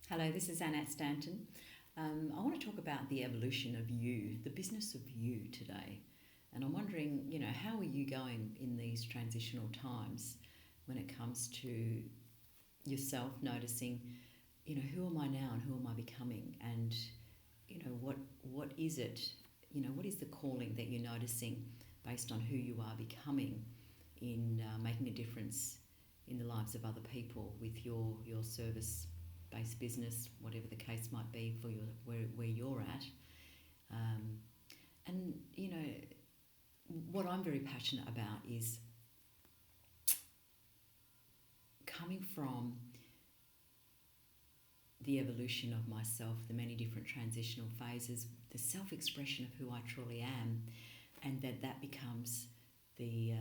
Hello, this is Annette Stanton. I want to talk about the evolution of you, the business of you today. And I'm wondering, how are you going in these transitional times when it comes to yourself noticing, who am I now and who am I becoming? And, what is it, what is the calling that you're noticing based on who you are becoming in making a difference in the lives of other people with your service-based business, whatever the case might be for where you're at. And what I'm very passionate about is coming from the evolution of myself, the many different transitional phases, the self-expression of who I truly am, and that becomes the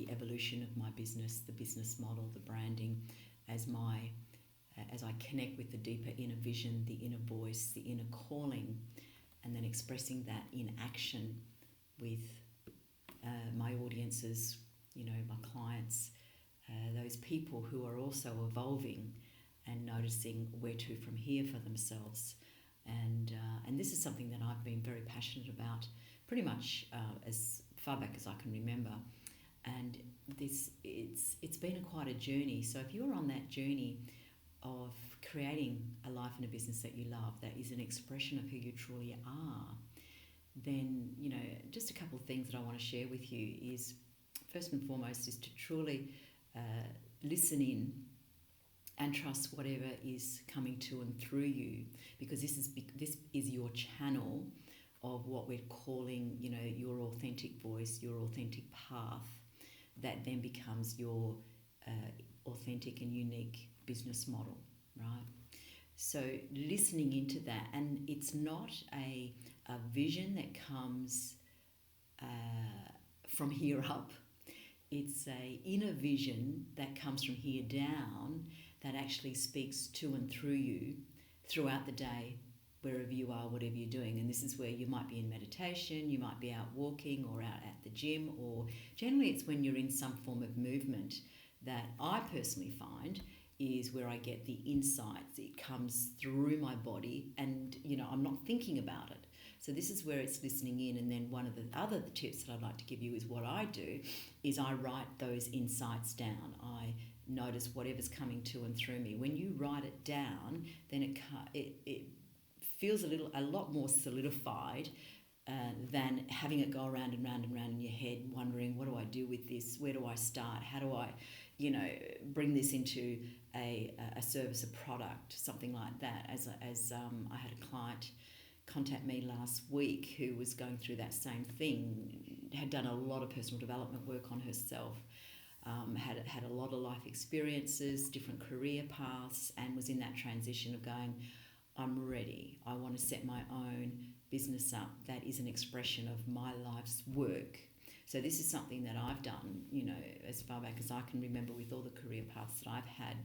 evolution of my business, the business model, the branding, as I connect with the deeper inner vision, the inner voice, the inner calling, and then expressing that in action with my audiences, my clients, those people who are also evolving and noticing where to from here for themselves. And this is something that I've been very passionate about pretty much as far back as I can remember. And it's been quite a journey. So if you're on that journey of creating a life and a business that you love, that is an expression of who you truly are, then, just a couple of things that I want to share with you is, first and foremost, is to truly listen in and trust whatever is coming to and through you, because this is your channel of what we're calling, your authentic voice, your authentic path, that then becomes your authentic and unique business model, right? So listening into that, and it's not a vision that comes from here up. It's a inner vision that comes from here down, that actually speaks to and through you throughout the day, wherever you are, whatever you're doing. And this is where you might be in meditation, you might be out walking or out at the gym, or generally it's when you're in some form of movement that I personally find is where I get the insights. It comes through my body and, I'm not thinking about it. So this is where it's listening in. And then one of the other tips that I'd like to give you is what I do is I write those insights down. I notice whatever's coming to and through me. When you write it down, then it feels a lot more solidified than having it go around and round and round in your head, wondering, what do I do with this? Where do I start? How do I, bring this into a service, a product, something like that? As I had a client contact me last week who was going through that same thing, had done a lot of personal development work on herself, had a lot of life experiences, different career paths, and was in that transition of going, I'm ready. I want to set my own business up that is an expression of my life's work. So this is something that I've done, as far back as I can remember, with all the career paths that I've had,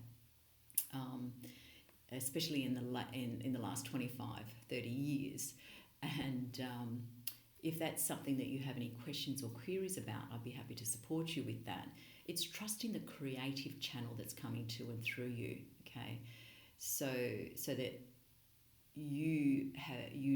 especially in the last 25, 30 years. And if that's something that you have any questions or queries about, I'd be happy to support you with that. It's trusting the creative channel that's coming to and through you, okay? So that you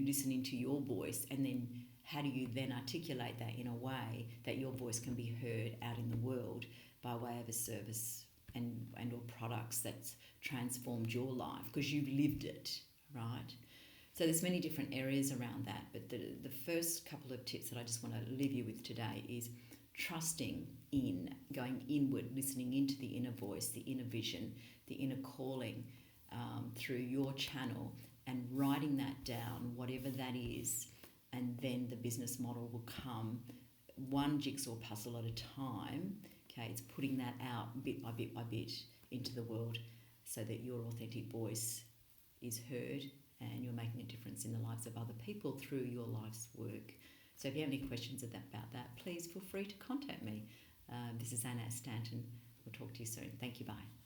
listen into your voice, and then how do you then articulate that in a way that your voice can be heard out in the world by way of a service and or products that's transformed your life because you've lived it, right? So there's many different areas around that, but the first couple of tips that I just want to leave you with today is trusting in, going inward, listening into the inner voice, the inner vision, the inner calling through your channel, and writing that down, whatever that is, and then the business model will come one jigsaw puzzle at a time. Okay, it's putting that out bit by bit by bit into the world so that your authentic voice is heard and you're making a difference in the lives of other people through your life's work. So if you have any questions about that, please feel free to contact me. This is Annette Stanton. We'll talk to you soon. Thank you. Bye.